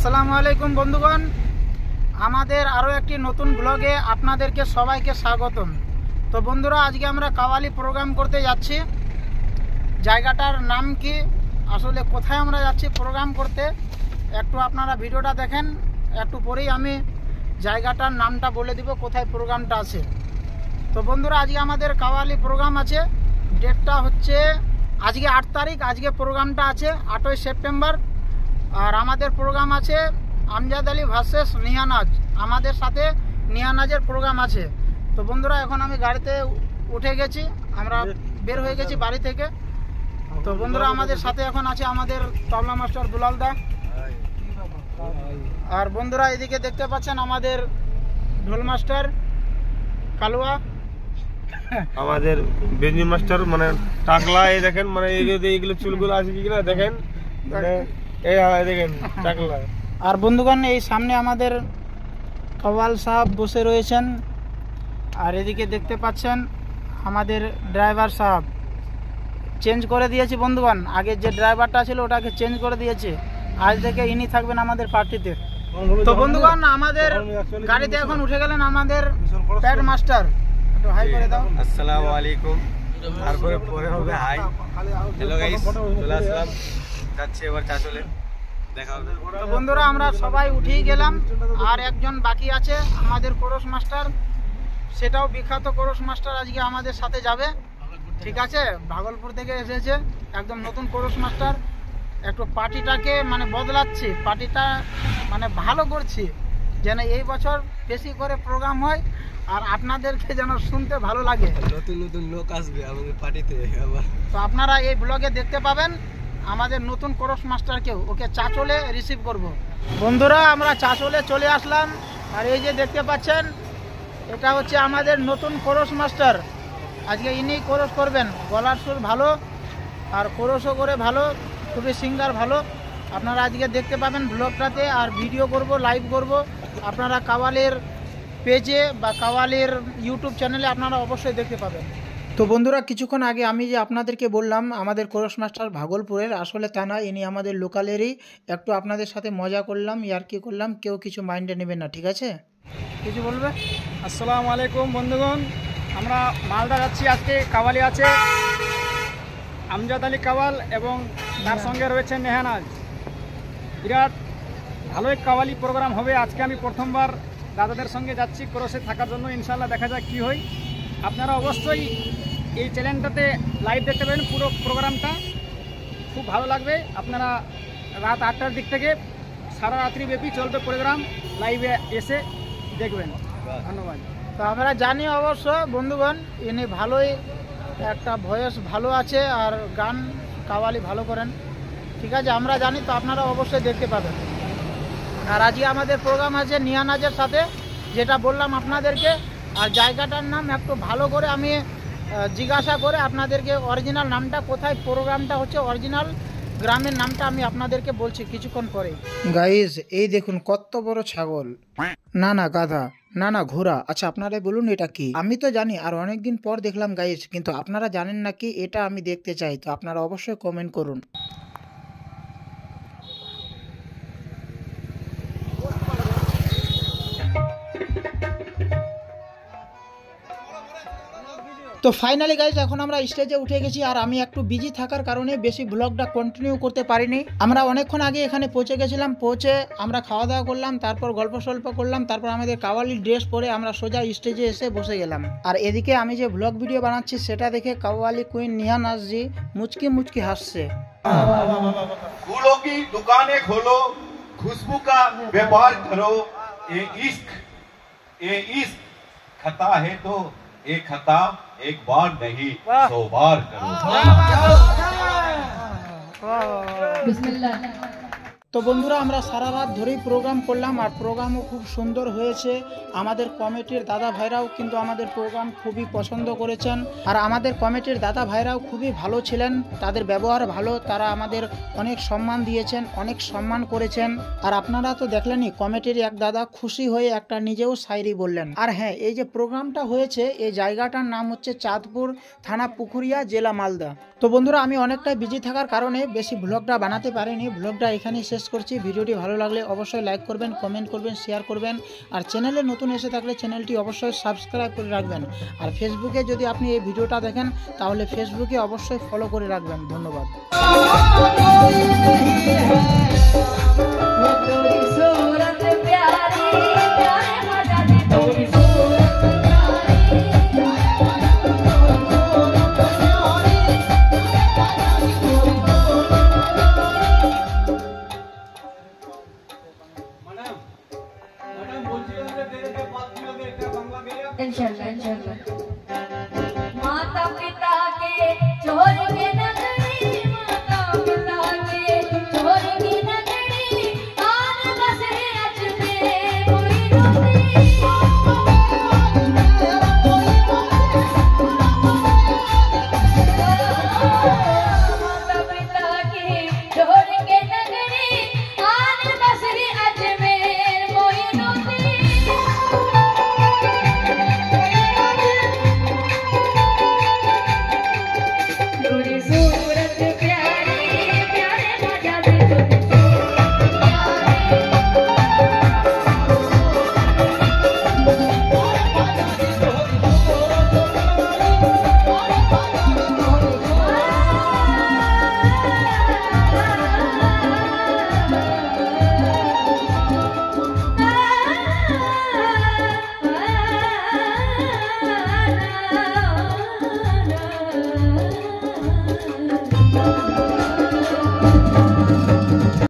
আসসালামু আলাইকুম বন্ধুগণ, আমাদের আরও একটি নতুন ব্লগে আপনাদেরকে সবাইকে স্বাগতম। তো বন্ধুরা, আজকে আমরা কাওয়ালি প্রোগ্রাম করতে যাচ্ছি। জায়গাটার নাম কি, আসলে কোথায় আমরা যাচ্ছি প্রোগ্রাম করতে, একটু আপনারা ভিডিওটা দেখেন। একটু পরেই আমি জায়গাটার নামটা বলে দিব কোথায় প্রোগ্রামটা আছে। তো বন্ধুরা, আজকে আমাদের কাওয়ালি প্রোগ্রাম আছে। ডেটটা হচ্ছে আজকে 8 তারিখ। আজকে প্রোগ্রামটা আছে 8ই সেপ্টেম্বর। আর আমাদের প্রোগ্রাম আছে আমজাদ আলী ভার্সেস নিহানাজ। আমাদের সাথে নিহানাজের প্রোগ্রাম আছে। তো বন্ধুরা, এখন আমি গাড়িতে উঠে গেছি, আমরা বের হয়ে গেছি বাড়ি থেকে। তো বন্ধুরা, আমাদের সাথে এখন আছে আমাদের তবলা মাস্টার দুলাল দা। আর বন্ধুরা, এদিকে দেখতে পাচ্ছেন আমাদের ঢোল মাস্টার কালুয়া, আমাদের বেঞ্জি মাস্টার মানে টাকলা। এই দেখেন, মানে এইগুলো চুলগুলো আছে কিনা দেখেন, মানে এই দেখেন টাকলা। আর বন্ধুগণ, এই সামনে আমাদের কওয়াল সাহেব বসে রয়েছেন। আর এদিকে দেখতে পাচ্ছেন আমাদের ড্রাইভার সাহেব। চেঞ্জ করে দিয়েছি বন্ধুগণ, আগে যে ড্রাইভারটা ছিল ওটাকে চেঞ্জ করে দিয়েছে। আজ থেকে ইনি থাকবেন আমাদের পার্টিতে। তো বন্ধুগণ, আমাদের গাড়িতে এখন উঠে গেলেন আমাদের প্যাড মাস্টার। একটু হাই করে দাও। আসসালামু আলাইকুম। তারপরে পরে হবে হাই। হ্যালো গাইস, চলে আসলাম, যাচ্ছি এবার চাচলে, দেখা হবে। তো বন্ধুরা, আমরা সবাই উঠেই গেলাম। আর একজন বাকি আছে আমাদের কোরস মাস্টার, সেটাও বিখ্যাত কোরস মাস্টার আজকে আমাদের সাথে যাবে। ঠিক আছে, ভাগলপুর থেকে এসেছে, একদম নতুন কোরস মাস্টার। একটু পার্টিটাকে মানে বদলাচ্ছি, পার্টিটা মানে ভালো করছি, যেন এই বছর বেশি করে প্রোগ্রাম হয় আর আপনাদেরকে যেন শুনতে ভালো লাগে। নতুন নতুন লোক আসবে আমাদের পার্টিতে আবার। তো আপনারা এই ব্লগে দেখতে পাবেন আমাদের নতুন কোরস মাস্টারকেও। ওকে চাচলে রিসিভ করব। বন্ধুরা, আমরা চাচলে চলে আসলাম। আর এই যে দেখতে পাচ্ছেন, এটা হচ্ছে আমাদের নতুন কোরস মাস্টার। আজকে ইনি কোরস করবেন। গলার সুর ভালো আর কোরসও করে ভালো, খুবই সিঙ্গার ভালো। আপনারা আজকে দেখতে পাবেন ব্লগটাতে। আর ভিডিও করব, লাইভ করব। আপনারা কাওয়ালির পেজে বা কাওয়ালির ইউটিউব চ্যানেলে আপনারা অবশ্যই দেখতে পাবেন। তো বন্ধুরা, কিছুক্ষণ আগে আমি যে আপনাদেরকে বললাম আমাদের কোরস মাস্টার ভাগলপুরের, আসলে তা না, ইনি আমাদের লোকালেরই। একটু আপনাদের সাথে মজা করলাম, ইয়ার্কি করলাম, কেউ কিছু মাইন্ডে নেবেন না, ঠিক আছে? কিছু বলবে? আসসালামু আলাইকুম বন্ধুগণ, আমরা মালদা যাচ্ছি। আজকে কাওয়ালি আছে আমজাদ আলী কাওয়াল এবং তার সঙ্গে রয়েছে নেহানাজ। বিরাট ভালো এক কাওয়ালি প্রোগ্রাম হবে। আজকে আমি প্রথমবার দাদাদের সঙ্গে যাচ্ছি ক্রসে থাকার জন্য। ইনশাল্লাহ দেখা যাক কী হয়। আপনারা অবশ্যই এই চ্যানেলটাতে লাইভ দেখতে পাবেন, পুরো প্রোগ্রামটা খুব ভালো লাগবে। আপনারা রাত 8টার দিক থেকে সারা রাত্রি ব্যাপী চলবে প্রোগ্রাম, লাইভে এসে দেখবেন। ধন্যবাদ। তো আমরা জানি অবশ্য বন্ধুগণ, ইনি ভালোই একটা ভয়েস ভালো আছে আর গান কাওয়ালি ভালো করেন। ঠিক আছে, আমরা জানি। তো আপনারা অবশ্যই দেখতে পাবেন। আর আজকে আমাদের প্রোগ্রাম আছে নিহানাজের সাথে, যেটা বললাম আপনাদেরকে। আর জায়গাটার নাম একটু ভালো করে আমি জিজ্ঞাসা করে আপনাদেরকে অরিজিনাল নামটা, কোথায় প্রোগ্রামটা হচ্ছে, অরিজিনাল গ্রামের নামটা আমি আপনাদেরকে বলছি কিছুক্ষণ পরে। গাইজ, এই দেখুন কত বড় ছাগল, না না গাধা, না না ঘোড়া। আচ্ছা, আপনারাই বলুন এটা কি? আমি তো জানি, আর অনেকদিন পর দেখলাম গাইজ, কিন্তু আপনারা জানেন নাকি? এটা আমি দেখতে চাই। তো আপনারা অবশ্যই কমেন্ট করুন। তো ফাইনালি গাইজ, এখন আমরা স্টেজে উঠে গেছি। আর আমি একটু বিজি থাকার কারণে বেশি ব্লগটা কন্টিনিউ করতে পারিনি। আমরা অনেকক্ষণ আগে এখানে পৌঁছে গেছিলাম। পৌঁছে আমরা খাওয়া দাওয়া করলাম, তারপর গল্প সল্প করলাম, তারপর আমাদের কাওয়ালি ড্রেস পরে আমরা সোজা স্টেজে এসে বসে গেলাম। আর এদিকে আমি যে ব্লগ ভিডিও বানাচ্ছি সেটা দেখে কাওয়ালি কুইন নিহানাজ জি মুচকি মুচকি হাসছে। फूलों की दुकानें खोलो, खुशबू का व्यापार करो। ये इश्क खता है तो एक खता एक बार नहीं 100 बार करो। बिस्मिल्लाह। তো বন্ধুরা, আমরা সারা রাত ধরেই প্রোগ্রাম করলাম আর প্রোগ্রামও খুব সুন্দর হয়েছে। আমাদের কমিটির দাদা ভাইরাও কিন্তু আমাদের প্রোগ্রাম খুবই পছন্দ করেছেন। আর আমাদের কমিটির দাদা ভাইরাও খুবই ভালো ছিলেন, তাদের ব্যবহার ভালো, তারা আমাদের অনেক সম্মান দিয়েছেন, অনেক সম্মান করেছেন। আর আপনারা তো দেখলেনই, কমিটির এক দাদা খুশি হয়ে একটা নিজেও শায়রি বললেন। আর হ্যাঁ, এই যে প্রোগ্রামটা হয়েছে, এই জায়গাটার নাম হচ্ছে চাঁদপুর, থানা পুকুরিয়া, জেলা মালদা। তো বন্ধুরা আমি অনেকটাই বিজি থাকার কারণে বেশি ব্লগটা বানাতে পারিনি। ব্লগটা এখানেই শেষ করছি। ভিডিওটি ভালো লাগলে অবশ্যই লাইক করবেন, কমেন্ট করবেন, শেয়ার করবেন। আর চ্যানেলে নতুন এসে থাকলে চ্যানেলটি অবশ্যই সাবস্ক্রাইব করে রাখবেন। আর ফেসবুকে যদি আপনি এই ভিডিওটা দেখেন তাহলে ফেসবুকে অবশ্যই ফলো করে রাখবেন। ধন্যবাদ। वो तेरी सूरत प्यारी प्यारे